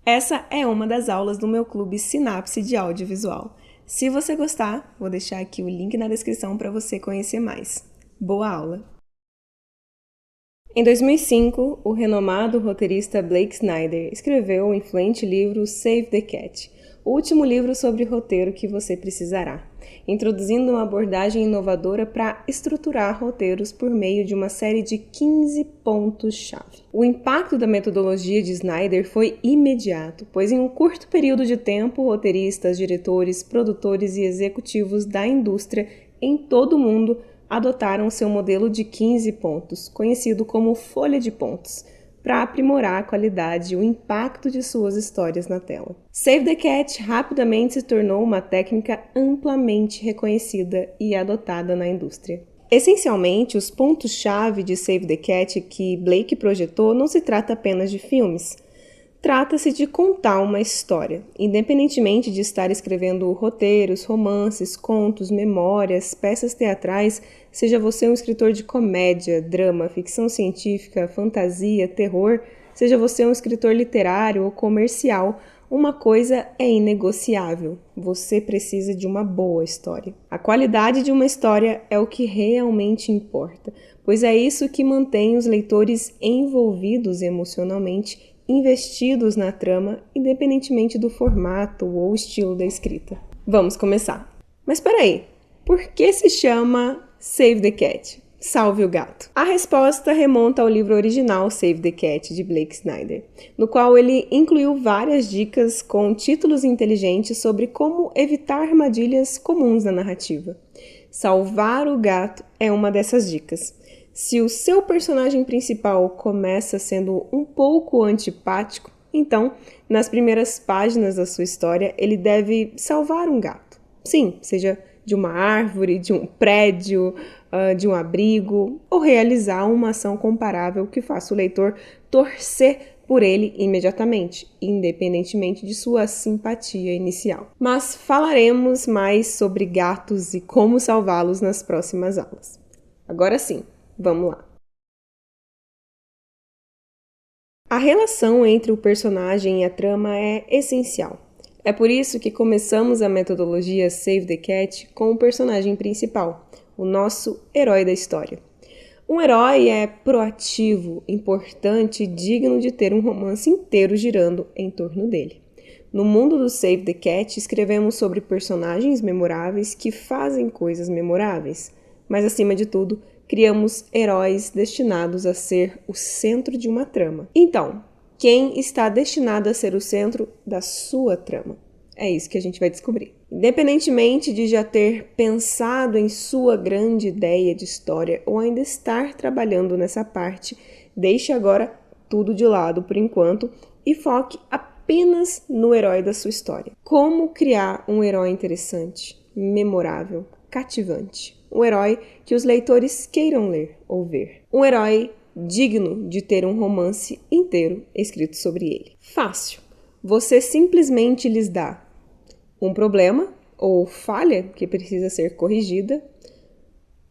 Essa é uma das aulas do meu clube Sinapse de Audiovisual. Se você gostar, vou deixar aqui o link na descrição para você conhecer mais. Boa aula! Em 2005, o renomado roteirista Blake Snyder escreveu o influente livro Save the Cat, o último livro sobre roteiro que você precisará, introduzindo uma abordagem inovadora para estruturar roteiros por meio de uma série de 15 pontos-chave. O impacto da metodologia de Snyder foi imediato, pois em um curto período de tempo, roteiristas, diretores, produtores e executivos da indústria em todo o mundo adotaram seu modelo de 15 pontos, conhecido como folha de pontos, para aprimorar a qualidade e o impacto de suas histórias na tela. Save the Cat rapidamente se tornou uma técnica amplamente reconhecida e adotada na indústria. Essencialmente, os pontos-chave de Save the Cat que Blake projetou não se trata apenas de filmes. Trata-se de contar uma história, independentemente de estar escrevendo roteiros, romances, contos, memórias, peças teatrais, seja você um escritor de comédia, drama, ficção científica, fantasia, terror, seja você um escritor literário ou comercial, uma coisa é inegociável: você precisa de uma boa história. A qualidade de uma história é o que realmente importa, pois é isso que mantém os leitores envolvidos emocionalmente, investidos na trama, independentemente do formato ou estilo da escrita. Vamos começar. Mas peraí, por que se chama Save the Cat? Salve o gato. A resposta remonta ao livro original Save the Cat, de Blake Snyder, no qual ele incluiu várias dicas com títulos inteligentes sobre como evitar armadilhas comuns na narrativa. Salvar o gato é uma dessas dicas. Se o seu personagem principal começa sendo um pouco antipático, então, nas primeiras páginas da sua história, ele deve salvar um gato. Sim, seja de uma árvore, de um prédio, de um abrigo, ou realizar uma ação comparável que faça o leitor torcer por ele imediatamente, independentemente de sua simpatia inicial. Mas falaremos mais sobre gatos e como salvá-los nas próximas aulas. Agora sim, vamos lá. A relação entre o personagem e a trama é essencial. É por isso que começamos a metodologia Save the Cat com o personagem principal, o nosso herói da história. Um herói é proativo, importante e digno de ter um romance inteiro girando em torno dele. No mundo do Save the Cat, escrevemos sobre personagens memoráveis que fazem coisas memoráveis, mas acima de tudo, criamos heróis destinados a ser o centro de uma trama. Então, quem está destinado a ser o centro da sua trama? É isso que a gente vai descobrir. Independentemente de já ter pensado em sua grande ideia de história ou ainda estar trabalhando nessa parte, deixe agora tudo de lado por enquanto e foque apenas no herói da sua história. Como criar um herói interessante, memorável, cativante? Um herói que os leitores queiram ler ou ver. Um herói digno de ter um romance inteiro escrito sobre ele. Fácil. Você simplesmente lhes dá um problema ou falha que precisa ser corrigida,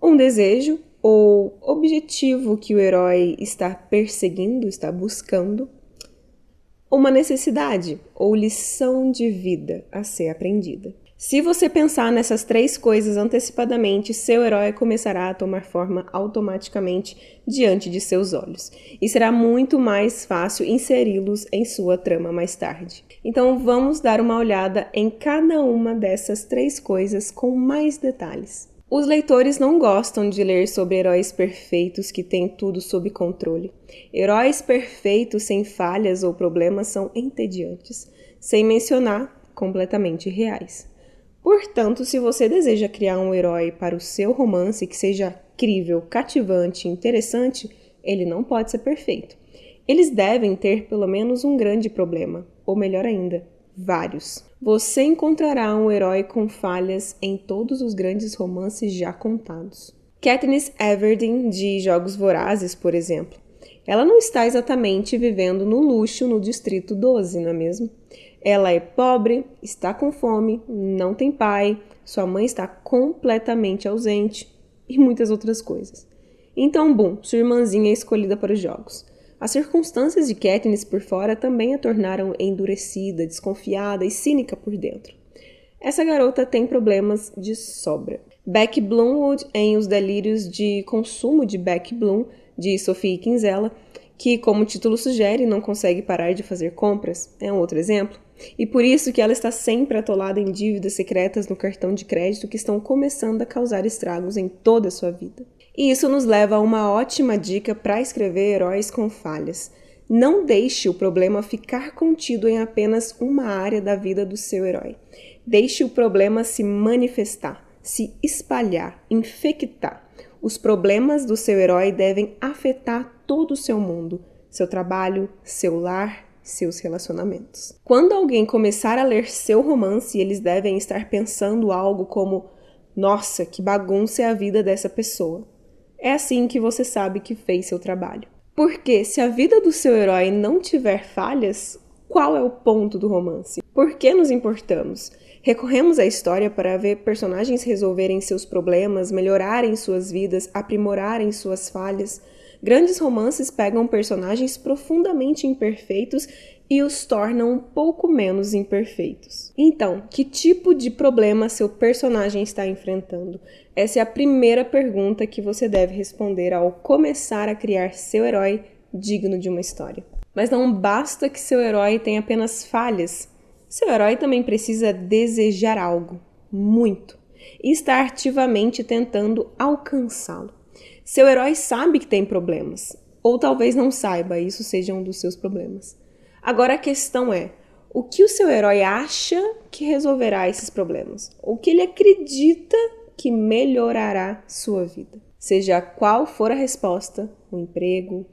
um desejo ou objetivo que o herói está perseguindo, está buscando, uma necessidade ou lição de vida a ser aprendida. Se você pensar nessas três coisas antecipadamente, seu herói começará a tomar forma automaticamente diante de seus olhos, e será muito mais fácil inseri-los em sua trama mais tarde. Então vamos dar uma olhada em cada uma dessas três coisas com mais detalhes. Os leitores não gostam de ler sobre heróis perfeitos que têm tudo sob controle. Heróis perfeitos sem falhas ou problemas são entediantes, sem mencionar completamente irreais. Portanto, se você deseja criar um herói para o seu romance que seja crível, cativante e interessante, ele não pode ser perfeito. Eles devem ter pelo menos um grande problema, ou melhor ainda, vários. Você encontrará um herói com falhas em todos os grandes romances já contados. Katniss Everdeen, de Jogos Vorazes, por exemplo. Ela não está exatamente vivendo no luxo no Distrito 12, não é mesmo? Ela é pobre, está com fome, não tem pai, sua mãe está completamente ausente e muitas outras coisas. Então, sua irmãzinha é escolhida para os jogos. As circunstâncias de Katniss por fora também a tornaram endurecida, desconfiada e cínica por dentro. Essa garota tem problemas de sobra. Beck Bloomwood, em Os Delírios de Consumo de Beck Bloom, de Sophie Kinsella, que, como o título sugere, não consegue parar de fazer compras, é um outro exemplo. E por isso que ela está sempre atolada em dívidas secretas no cartão de crédito que estão começando a causar estragos em toda a sua vida. E isso nos leva a uma ótima dica para escrever heróis com falhas. Não deixe o problema ficar contido em apenas uma área da vida do seu herói. Deixe o problema se manifestar, se espalhar, infectar. Os problemas do seu herói devem afetar todo o seu mundo, seu trabalho, seu lar, seus relacionamentos. Quando alguém começar a ler seu romance, eles devem estar pensando algo como: nossa, que bagunça é a vida dessa pessoa. É assim que você sabe que fez seu trabalho. Porque se a vida do seu herói não tiver falhas, qual é o ponto do romance? Por que nos importamos? Recorremos à história para ver personagens resolverem seus problemas, melhorarem suas vidas, aprimorarem suas falhas. Grandes romances pegam personagens profundamente imperfeitos e os tornam um pouco menos imperfeitos. Então, que tipo de problema seu personagem está enfrentando? Essa é a primeira pergunta que você deve responder ao começar a criar seu herói digno de uma história. Mas não basta que seu herói tenha apenas falhas. Seu herói também precisa desejar algo, muito, e estar ativamente tentando alcançá-lo. Seu herói sabe que tem problemas, ou talvez não saiba, isso seja um dos seus problemas. Agora a questão é, o que o seu herói acha que resolverá esses problemas? O que ele acredita que melhorará sua vida? Seja qual for a resposta, um emprego,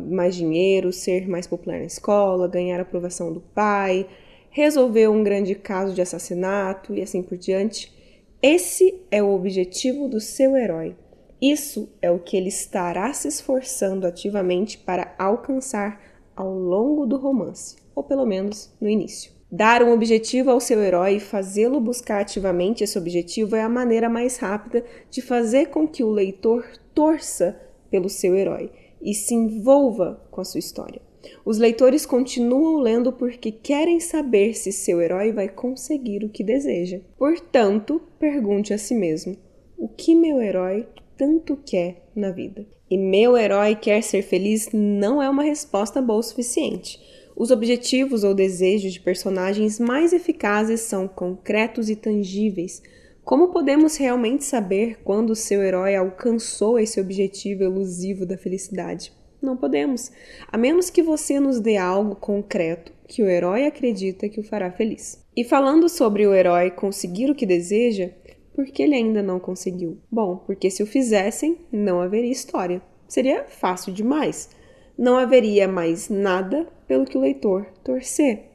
mais dinheiro, ser mais popular na escola, ganhar a aprovação do pai, resolver um grande caso de assassinato e assim por diante. Esse é o objetivo do seu herói. Isso é o que ele estará se esforçando ativamente para alcançar ao longo do romance, ou pelo menos no início. Dar um objetivo ao seu herói e fazê-lo buscar ativamente esse objetivo é a maneira mais rápida de fazer com que o leitor torça pelo seu herói e se envolva com a sua história. Os leitores continuam lendo porque querem saber se seu herói vai conseguir o que deseja. Portanto, pergunte a si mesmo: o que meu herói tanto quer na vida? E meu herói quer ser feliz não é uma resposta boa o suficiente. Os objetivos ou desejos de personagens mais eficazes são concretos e tangíveis. Como podemos realmente saber quando o seu herói alcançou esse objetivo elusivo da felicidade? Não podemos, a menos que você nos dê algo concreto que o herói acredita que o fará feliz. E falando sobre o herói conseguir o que deseja, por que ele ainda não conseguiu? Bom, porque se o fizessem, não haveria história. Seria fácil demais. Não haveria mais nada pelo que o leitor torcer.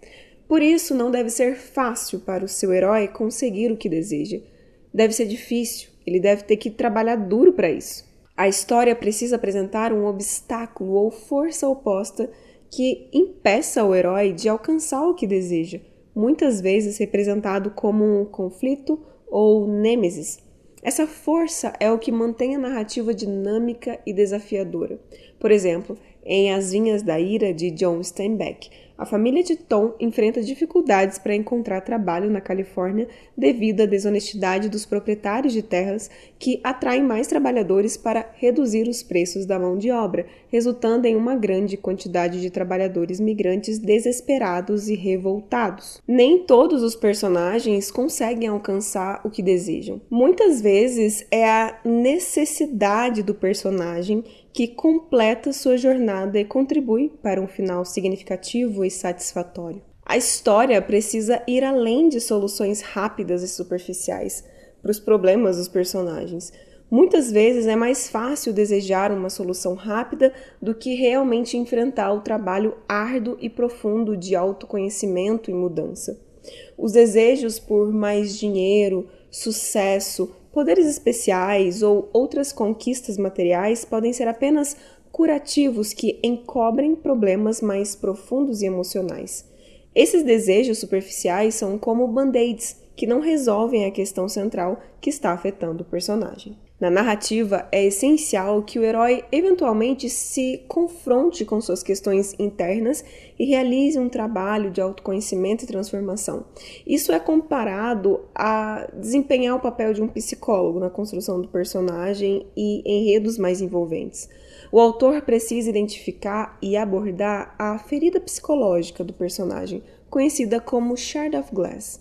Por isso, não deve ser fácil para o seu herói conseguir o que deseja. Deve ser difícil, ele deve ter que trabalhar duro para isso. A história precisa apresentar um obstáculo ou força oposta que impeça o herói de alcançar o que deseja, muitas vezes representado como um conflito ou nêmesis. Essa força é o que mantém a narrativa dinâmica e desafiadora. Por exemplo, em As Vinhas da Ira, de John Steinbeck, a família de Tom enfrenta dificuldades para encontrar trabalho na Califórnia devido à desonestidade dos proprietários de terras que atraem mais trabalhadores para reduzir os preços da mão de obra, resultando em uma grande quantidade de trabalhadores migrantes desesperados e revoltados. Nem todos os personagens conseguem alcançar o que desejam. Muitas vezes é a necessidade do personagem que completa sua jornada e contribui para um final significativo e satisfatório. A história precisa ir além de soluções rápidas e superficiais para os problemas dos personagens. Muitas vezes é mais fácil desejar uma solução rápida do que realmente enfrentar o trabalho árduo e profundo de autoconhecimento e mudança. Os desejos por mais dinheiro, sucesso, poderes especiais ou outras conquistas materiais podem ser apenas curativos que encobrem problemas mais profundos e emocionais. Esses desejos superficiais são como band-aids que não resolvem a questão central que está afetando o personagem. Na narrativa, é essencial que o herói eventualmente se confronte com suas questões internas e realize um trabalho de autoconhecimento e transformação. Isso é comparado a desempenhar o papel de um psicólogo na construção do personagem e enredos mais envolventes. O autor precisa identificar e abordar a ferida psicológica do personagem, conhecida como Shard of Glass,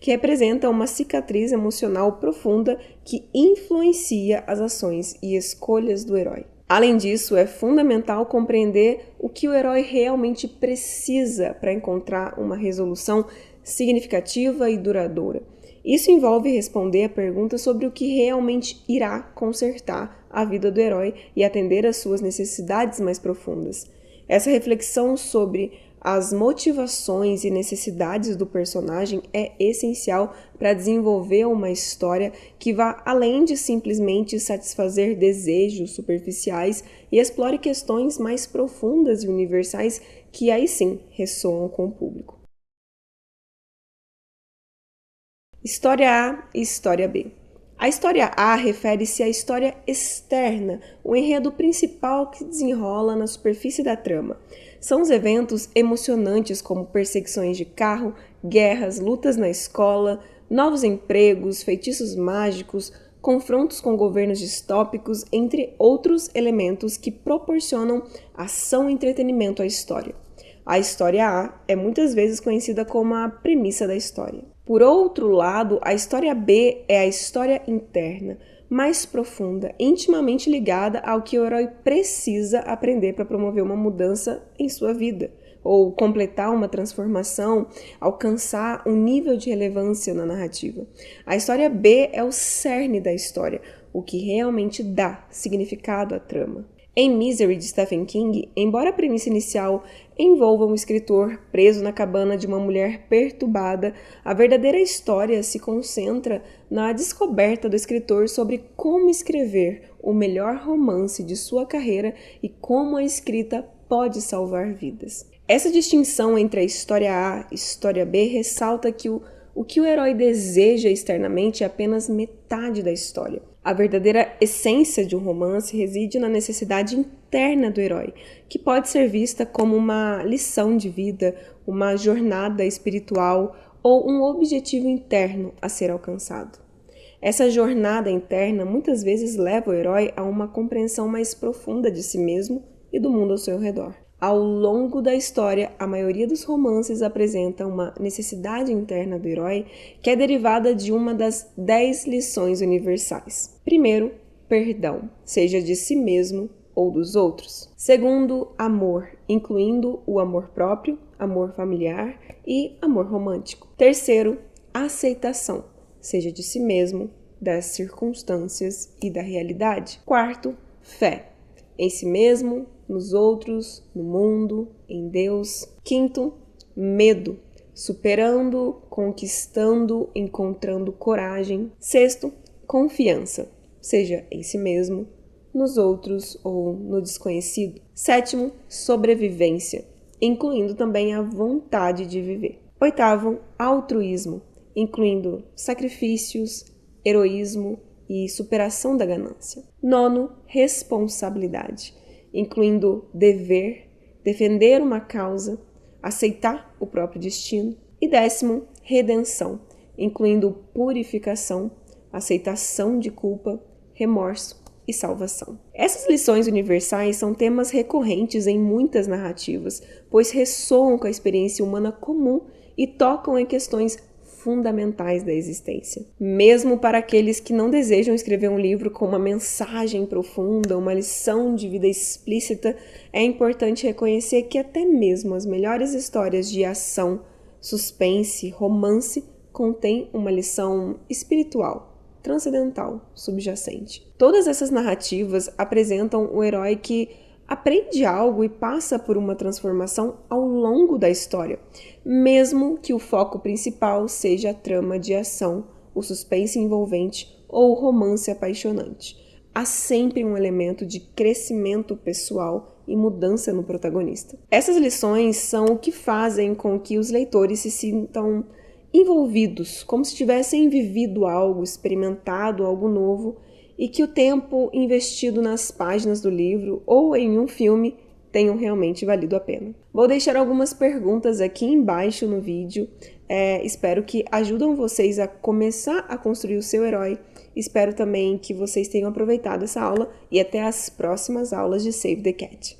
que representa uma cicatriz emocional profunda que influencia as ações e escolhas do herói. Além disso, é fundamental compreender o que o herói realmente precisa para encontrar uma resolução significativa e duradoura. Isso envolve responder a pergunta sobre o que realmente irá consertar a vida do herói e atender às suas necessidades mais profundas. Essa reflexão sobre as motivações e necessidades do personagem é essencial para desenvolver uma história que vá além de simplesmente satisfazer desejos superficiais e explore questões mais profundas e universais que aí sim ressoam com o público. História A e História B. A história A refere-se à história externa, o enredo principal que desenrola na superfície da trama. São os eventos emocionantes como perseguições de carro, guerras, lutas na escola, novos empregos, feitiços mágicos, confrontos com governos distópicos, entre outros elementos que proporcionam ação e entretenimento à história. A história A é muitas vezes conhecida como a premissa da história. Por outro lado, a história B é a história interna, mais profunda, intimamente ligada ao que o herói precisa aprender para promover uma mudança em sua vida, ou completar uma transformação, alcançar um nível de relevância na narrativa. A história B é o cerne da história, o que realmente dá significado à trama. Em Misery, de Stephen King, embora a premissa inicial envolva um escritor preso na cabana de uma mulher perturbada, a verdadeira história se concentra na descoberta do escritor sobre como escrever o melhor romance de sua carreira e como a escrita pode salvar vidas. Essa distinção entre a história A e a história B ressalta que o que o herói deseja externamente é apenas metade da história. A verdadeira essência de um romance reside na necessidade interna do herói, que pode ser vista como uma lição de vida, uma jornada espiritual ou um objetivo interno a ser alcançado. Essa jornada interna muitas vezes leva o herói a uma compreensão mais profunda de si mesmo e do mundo ao seu redor. Ao longo da história, a maioria dos romances apresenta uma necessidade interna do herói que é derivada de uma das 10 lições universais. Primeiro, perdão, seja de si mesmo ou dos outros. Segundo, amor, incluindo o amor próprio, amor familiar e amor romântico. Terceiro, aceitação, seja de si mesmo, das circunstâncias e da realidade. Quarto, fé, em si mesmo, nos outros, no mundo, em Deus. Quinto, medo, superando, conquistando, encontrando coragem. Sexto, confiança, seja em si mesmo, nos outros ou no desconhecido. Sétimo, sobrevivência, incluindo também a vontade de viver. Oitavo, altruísmo, incluindo sacrifícios, heroísmo e superação da ganância. Nono, responsabilidade, incluindo dever, defender uma causa, aceitar o próprio destino. E décimo, redenção, incluindo purificação, aceitação de culpa, remorso e salvação. Essas lições universais são temas recorrentes em muitas narrativas, pois ressoam com a experiência humana comum e tocam em questões fundamentais da existência. Mesmo para aqueles que não desejam escrever um livro com uma mensagem profunda, uma lição de vida explícita, é importante reconhecer que até mesmo as melhores histórias de ação, suspense, romance contêm uma lição espiritual, transcendental, subjacente. Todas essas narrativas apresentam o herói que aprende algo e passa por uma transformação ao longo da história, mesmo que o foco principal seja a trama de ação, o suspense envolvente ou o romance apaixonante. Há sempre um elemento de crescimento pessoal e mudança no protagonista. Essas lições são o que fazem com que os leitores se sintam envolvidos, como se tivessem vivido algo, experimentado algo novo, e que o tempo investido nas páginas do livro ou em um filme tenham realmente valido a pena. Vou deixar algumas perguntas aqui embaixo no vídeo, espero que ajudem vocês a começar a construir o seu herói. Espero também que vocês tenham aproveitado essa aula e até as próximas aulas de Save the Cat.